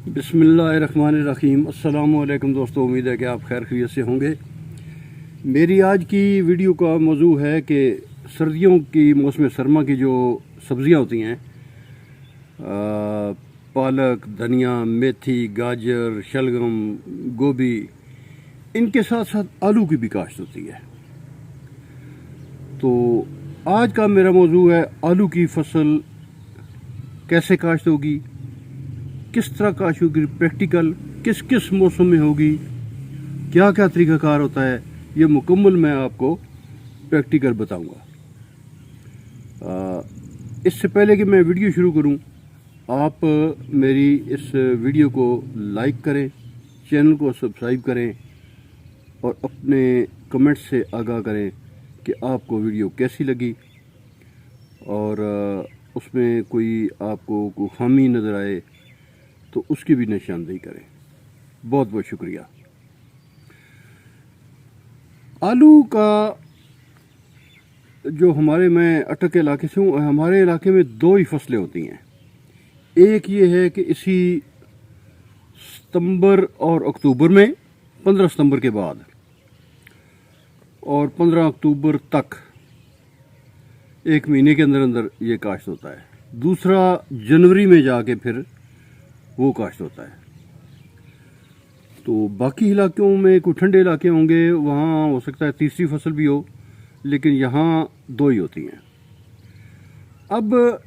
बिस्मिल्लाहिर्रहमानिर्रहीम। अस्सलामुअलैकुम दोस्तों, उम्मीद है कि आप खैर खैरियत से होंगे। मेरी आज की वीडियो का मौजू है कि सर्दियों की मौसम सरमा की जो सब्ज़ियां होती हैं, पालक, धनिया, मेथी, गाजर, शलगम, गोभी, इनके साथ साथ आलू की भी काश्त होती है। तो आज का मेरा मौजू है आलू की फसल कैसे काश्त होगी, किस तरह काश्त होगी, प्रैक्टिकल किस किस मौसम में होगी, क्या क्या तरीक़ाकार होता है, ये मुकम्मल मैं आपको प्रैक्टिकल बताऊंगा। इससे पहले कि मैं वीडियो शुरू करूं, आप मेरी इस वीडियो को लाइक करें, चैनल को सब्सक्राइब करें और अपने कमेंट से आगाह करें कि आपको वीडियो कैसी लगी और उसमें कोई आपको कोई खामी नज़र आए तो उसकी भी निशानदेही करें। बहुत बहुत शुक्रिया। आलू का जो मैं अटक के इलाके से हूँ, हमारे इलाके में दो ही फसलें होती हैं। एक ये है कि इसी सितंबर और अक्टूबर में, 15 सितंबर के बाद और 15 अक्टूबर तक, एक महीने के अंदर अंदर ये काश्त होता है। दूसरा जनवरी में जाके फिर वो काश्त होता है। तो बाकी इलाकों में कुछ ठंडे इलाके होंगे, वहाँ हो सकता है तीसरी फसल भी हो, लेकिन यहाँ दो ही होती हैं। अब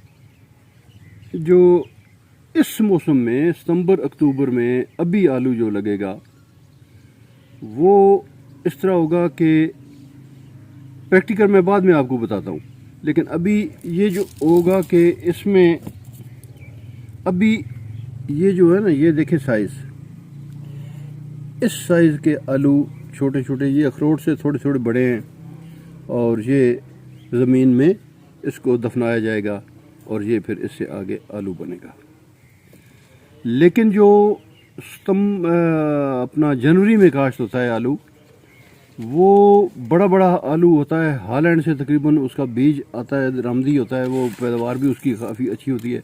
जो इस मौसम में सितंबर अक्टूबर में अभी आलू जो लगेगा वो इस तरह होगा कि प्रैक्टिकल मैं बाद में आपको बताता हूँ, लेकिन अभी ये जो होगा कि इसमें अभी ये जो है ना, ये देखें साइज़, इस साइज़ के आलू छोटे छोटे, ये अखरोट से थोड़े थोड़े बड़े हैं और ये ज़मीन में इसको दफनाया जाएगा और ये फिर इससे आगे आलू बनेगा। लेकिन जो अपना जनवरी में काश्त होता है आलू, वो बड़ा बड़ा आलू होता है। हालैंड से तकरीबन उसका बीज आता है, रामदी होता है, वो पैदावार भी उसकी काफ़ी अच्छी होती है।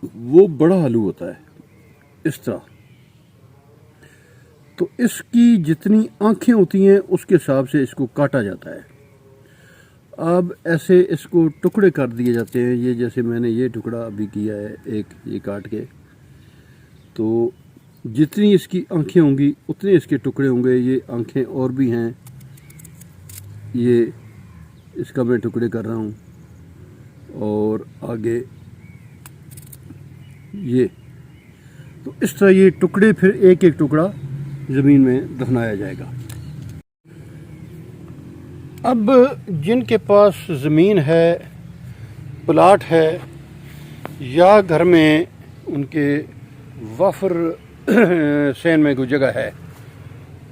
वो बड़ा आलू होता है इस तरह। तो इसकी जितनी आँखें होती हैं उसके हिसाब से इसको काटा जाता है। अब ऐसे इसको टुकड़े कर दिए जाते हैं। ये जैसे मैंने ये टुकड़ा अभी किया है, एक ये काट के, तो जितनी इसकी आँखें होंगी उतने इसके टुकड़े होंगे। ये आँखें और भी हैं, ये इसका मैं टुकड़े कर रहा हूँ और आगे ये। तो इस तरह ये टुकड़े फिर एक एक टुकड़ा ज़मीन में दफनाया जाएगा। अब जिनके पास ज़मीन है, प्लाट है, या घर में उनके वाफर सैन में कोई जगह है,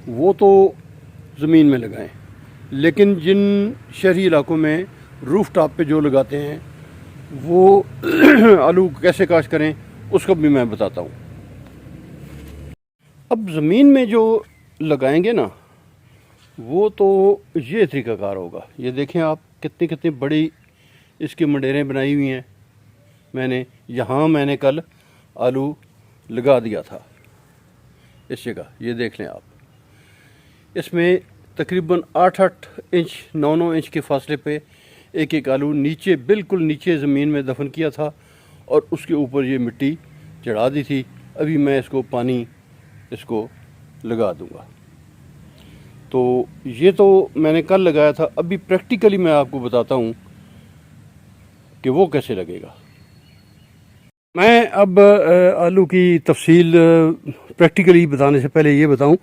वो तो ज़मीन में लगाएं। लेकिन जिन शहरी इलाकों में रूफ टॉप पे जो लगाते हैं, वो आलू कैसे काश्त करें उसको भी मैं बताता हूँ। अब ज़मीन में जो लगाएंगे ना, वो तो ये तरीक़ाकार होगा। ये देखें आप, कितनी कितनी बड़ी इसकी मंडेरें बनाई हुई हैं। मैंने कल आलू लगा दिया था इस जगह, ये देख लें आप। इसमें तकरीबन 8-8 इंच 9-9 इंच के फासले पे एक एक आलू नीचे, बिल्कुल नीचे ज़मीन में दफन किया था और उसके ऊपर ये मिट्टी चढ़ा दी थी। अभी मैं इसको पानी इसको लगा दूंगा। तो ये तो मैंने कल लगाया था। अभी प्रैक्टिकली मैं आपको बताता हूँ कि वो कैसे लगेगा। मैं अब आलू की तफसील प्रैक्टिकली बताने से पहले ये बताऊँ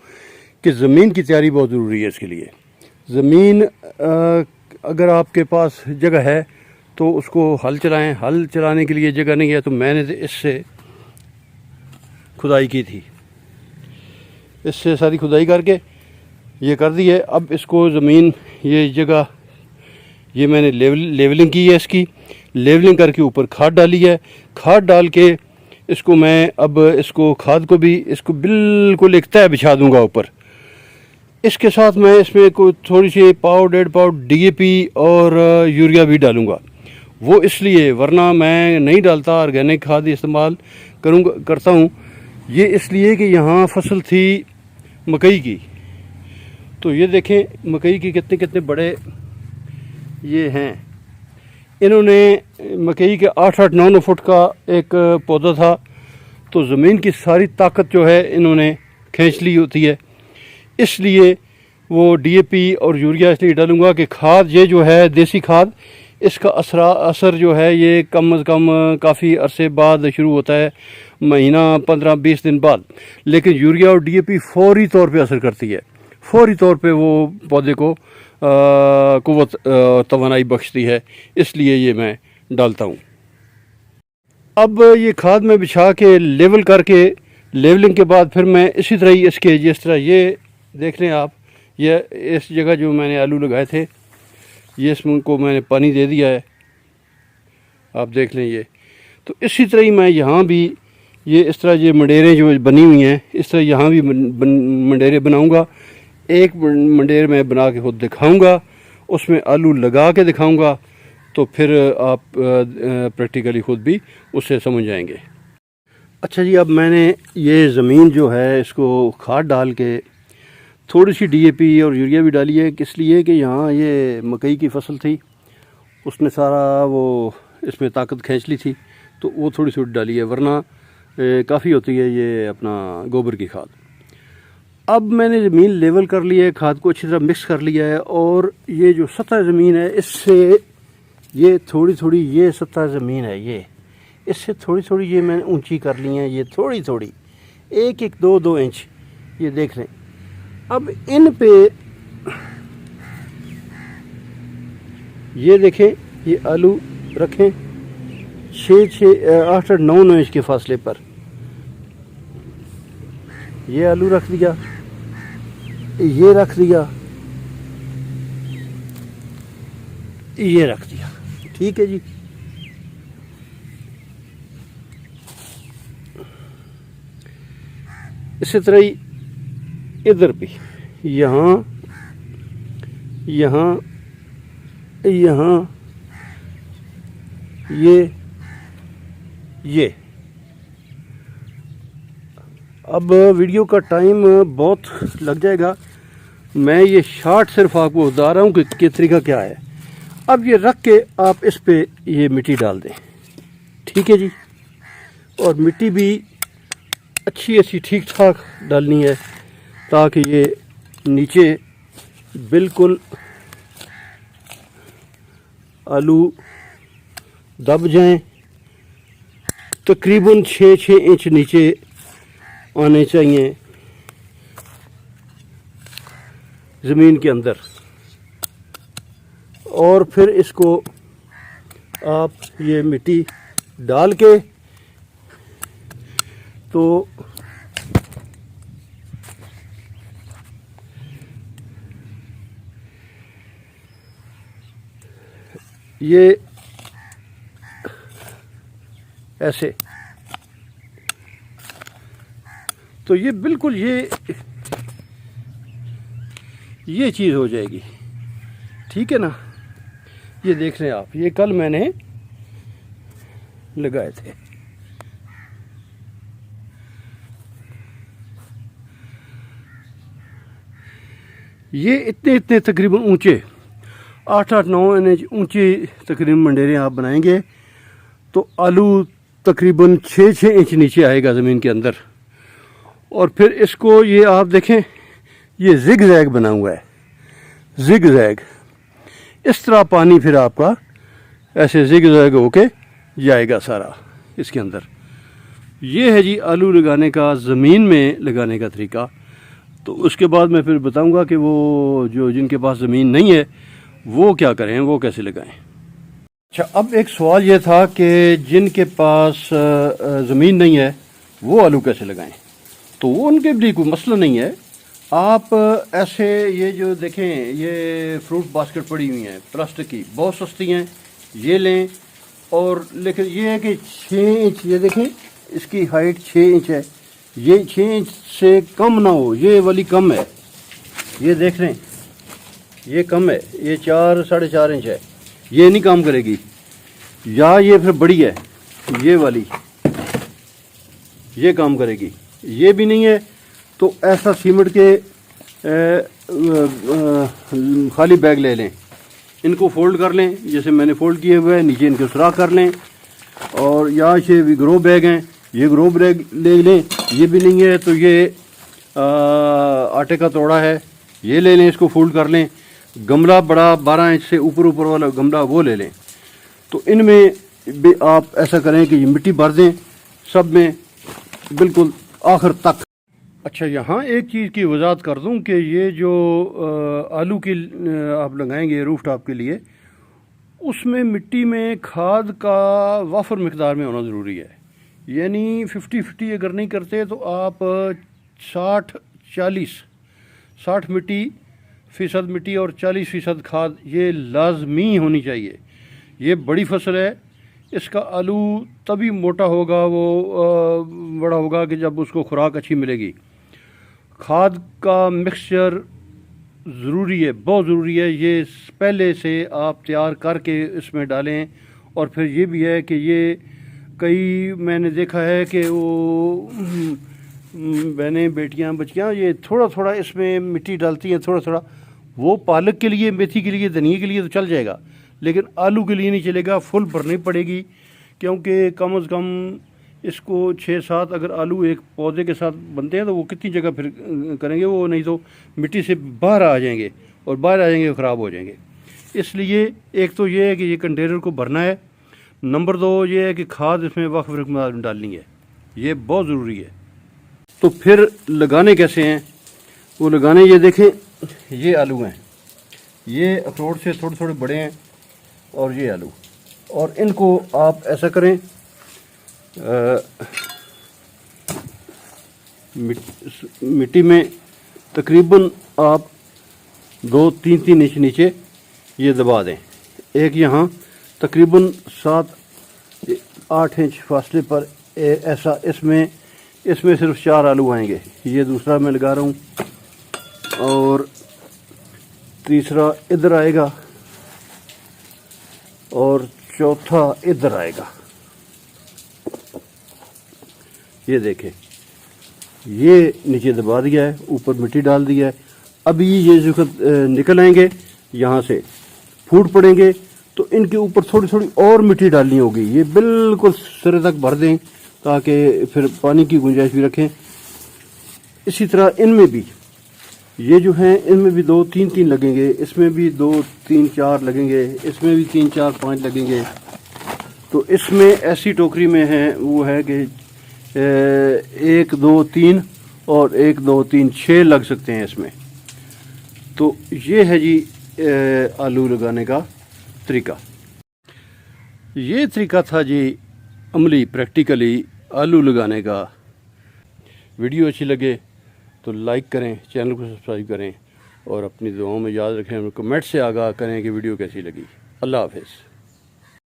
कि ज़मीन की तैयारी बहुत ज़रूरी है। इसके लिए ज़मीन, अगर आपके पास जगह है तो उसको हल चलाएं। हल चलाने के लिए जगह नहीं है तो मैंने इससे खुदाई की थी, इससे सारी खुदाई करके ये कर दी है। अब इसको ज़मीन, ये जगह, ये मैंने लेवलिंग की है। इसकी लेवलिंग करके ऊपर खाद डाली है। खाद डाल के इसको मैं अब इसको खाद को भी इसको बिल्कुल एक तय बिछा दूंगा ऊपर। इसके साथ मैं इसमें कोई थोड़ी सी पाव 1.5 पाव DAP और यूरिया भी डालूंगा। वो इसलिए, वरना मैं नहीं डालता, ऑर्गेनिक खाद इस्तेमाल करता हूँ ये इसलिए कि यहाँ फसल थी मकई की, तो ये देखें मकई की कितने कितने बड़े ये हैं। इन्होंने मकई के 8-8, 9-9 फुट का एक पौधा था, तो ज़मीन की सारी ताकत जो है इन्होंने खींच ली होती है। इसलिए वो डीएपी और यूरिया इसलिए डालूंगा कि खाद ये जो है देसी खाद, इसका असर जो है ये कम अज़ कम काफ़ी अरसे बाद शुरू होता है, महीना 15-20 दिन बाद। लेकिन यूरिया और डीएपी फौरी तौर पे असर करती है, फौरी तौर पे वो पौधे को क़ुव्वत तवानाई बख्शती है, इसलिए ये मैं डालता हूँ। अब ये खाद में बिछा के लेवल करके, लेवलिंग के बाद फिर मैं इसी तरह ही इसके जिस तरह ये देख लें आप, ये इस जगह जो मैंने आलू लगाए थे ये इसको मैंने पानी दे दिया है, आप देख लें ये। तो इसी तरह ही मैं यहाँ भी ये इस तरह ये मंडेरें जो बनी हुई हैं, इस तरह यहाँ भी मंडेरें बनाऊँगा। एक मंडेर मैं बना के खुद दिखाऊँगा, उसमें आलू लगा के दिखाऊँगा, तो फिर आप प्रैक्टिकली ख़ुद भी उससे समझ जाएंगे। अच्छा जी, अब मैंने ये ज़मीन जो है इसको खाद डाल के थोड़ी सी डीएपी और यूरिया भी डाली है, किस लिए कि यहाँ ये मकई की फसल थी, उसने सारा वो इसमें ताकत खींच ली थी, तो वो थोड़ी सी डाली है, वरना काफ़ी होती है ये अपना गोबर की खाद। अब मैंने ज़मीन लेवल कर ली है, खाद को अच्छी तरह मिक्स कर लिया है, और ये जो सतह ज़मीन है इससे ये थोड़ी थोड़ी ये सतह ज़मीन है ये, इससे थोड़ी थोड़ी ये मैंने ऊंची कर ली है, ये थोड़ी थोड़ी 1-1, 2-2 इंच, ये देख लें। अब इन पे ये देखें, ये आलू रखें 6-8, 9-9 इंच के फासले पर, ये आलू रख दिया, ये रख दिया, ये रख दिया, ठीक है जी। इसी तरह ही इधर भी, यहाँ यहाँ यहाँ ये। अब वीडियो का टाइम बहुत लग जाएगा, मैं ये शॉर्ट सिर्फ आपको बता रहा हूँ कि तरीका क्या है। अब ये रख के आप इस पे ये मिट्टी डाल दें, ठीक है जी। और मिट्टी भी अच्छी ठीक ठाक डालनी है, ताकि ये नीचे बिल्कुल आलू दब जाएं। तकरीबन 6-6 इंच नीचे आने चाहिए ज़मीन के अंदर, और फिर इसको आप ये मिट्टी डाल के तो ये ऐसे, तो ये बिल्कुल ये चीज़ हो जाएगी, ठीक है ना। ये देख रहे हैं आप, ये कल मैंने लगाए थे। ये इतने तकरीबन ऊंचे 8-8, 9 इंच ऊंची तकरीबन मंडेरें आप बनाएंगे, तो आलू तकरीबन 6-6 इंच नीचे आएगा ज़मीन के अंदर। और फिर इसको ये आप देखें, ये जिग जैग बना हुआ है, जिग जैग, इस तरह पानी फिर आपका ऐसे जिग जैग होके जाएगा सारा इसके अंदर। ये है जी आलू लगाने का, ज़मीन में लगाने का तरीका। तो उसके बाद मैं फिर बताऊंगा कि वो जो जिनके पास ज़मीन नहीं है वो क्या करें, वो कैसे लगाएं। अच्छा, अब एक सवाल ये था कि जिनके पास ज़मीन नहीं है वो आलू कैसे लगाएं। तो वो उनके लिए कोई मसला नहीं है। आप ऐसे ये जो देखें, ये फ्रूट बास्केट पड़ी हुई हैं प्लास्टिक की, बहुत सस्ती हैं, ये लें। और लेकिन ये है कि 6 इंच, ये देखें इसकी हाइट 6 इंच है, ये 6 इंच से कम ना हो, ये वाली कम है, ये देख रहे हैं ये कम है, ये 4-4.5 इंच है, ये नहीं काम करेगी। या ये फिर बड़ी है, ये वाली ये काम करेगी, ये भी नहीं है तो ऐसा सीमेंट के खाली बैग ले लें, इनको फोल्ड कर लें जैसे मैंने फोल्ड किए हुए हैं, नीचे इनके सुराख कर लें। और यहाँ से भी ग्रो बैग हैं, ये ग्रो बैग ले लें। ये भी नहीं है तो ये आटे का तोड़ा है, ये ले लें, इसको फोल्ड कर लें। गमला बड़ा 12 इंच से ऊपर वाला गमला वो ले लें। तो इनमें भी आप ऐसा करें कि ये मिट्टी भर दें सब में बिल्कुल आखिर तक। अच्छा, यहाँ एक चीज़ की वजाहत कर दूं कि ये जो आलू की आप लगाएंगे रूफ टॉप के लिए, उसमें मिट्टी में खाद का वाफर मिकदार में होना ज़रूरी है। यानी 50-50 अगर नहीं करते तो आप 60 फ़ीसद मिट्टी और 40% खाद, ये लाजमी होनी चाहिए। ये बड़ी फसल है, इसका आलू तभी मोटा होगा, वो बड़ा होगा कि जब उसको खुराक अच्छी मिलेगी। खाद का मिक्सचर ज़रूरी है, बहुत ज़रूरी है। ये पहले से आप तैयार करके इसमें डालें। और फिर ये भी है कि ये कई मैंने देखा है कि वो बहनें, बेटियां, बच्चियां ये थोड़ा थोड़ा इसमें मिट्टी डालती हैं, थोड़ा थोड़ा। वो पालक के लिए, मेथी के लिए, धनिया के लिए तो चल जाएगा, लेकिन आलू के लिए नहीं चलेगा। फुल भरनी पड़ेगी, क्योंकि कम से कम इसको 6-7 अगर आलू एक पौधे के साथ बनते हैं तो वो कितनी जगह फिर करेंगे वो, नहीं तो मिट्टी से बाहर आ जाएंगे, और बाहर आ जाएंगे ख़राब हो जाएंगे। इसलिए एक तो ये है कि ये कंटेनर को भरना है, नंबर 2 ये है कि खाद इसमें वक्त में डालनी है, ये बहुत ज़रूरी है। तो फिर लगाने कैसे हैं वो लगाने, ये देखें, ये आलू हैं, ये अखरोट से थोड़े थोड़े बड़े हैं, और ये आलू। और इनको आप ऐसा करें, मिट्टी में तकरीबन आप 2-3 इंच नीचे ये दबा दें। एक यहाँ तकरीबन 7-8 इंच फासले पर ऐसा, इसमें सिर्फ 4 आलू आएंगे। ये दूसरा मैं लगा रहा हूँ, और तीसरा इधर आएगा, और चौथा इधर आएगा। ये देखें, ये नीचे दबा दिया है, ऊपर मिट्टी डाल दिया है। अभी ये जो निकल आएंगे यहाँ से, फूट पड़ेंगे, तो इनके ऊपर थोड़ी थोड़ी और मिट्टी डालनी होगी। ये बिल्कुल सिरे तक भर दें ताकि फिर पानी की गुंजाइश भी रखें। इसी तरह इनमें भी, ये जो हैं इनमें भी 2-3 लगेंगे, इसमें भी 2-3-4 लगेंगे, इसमें भी 3-4-5 लगेंगे। तो इसमें ऐसी टोकरी में है, वो है कि 1-2-3 और 1-2-3 6 लग सकते हैं इसमें। तो ये है जी आलू लगाने का तरीका। ये तरीका था जी अमली, प्रैक्टिकली आलू लगाने का। वीडियो अच्छी लगे तो लाइक करें, चैनल को सब्सक्राइब करें, और अपनी दुआओं में याद रखें, कमेंट से आगाह करें कि वीडियो कैसी लगी। अल्लाह हाफ़िज़।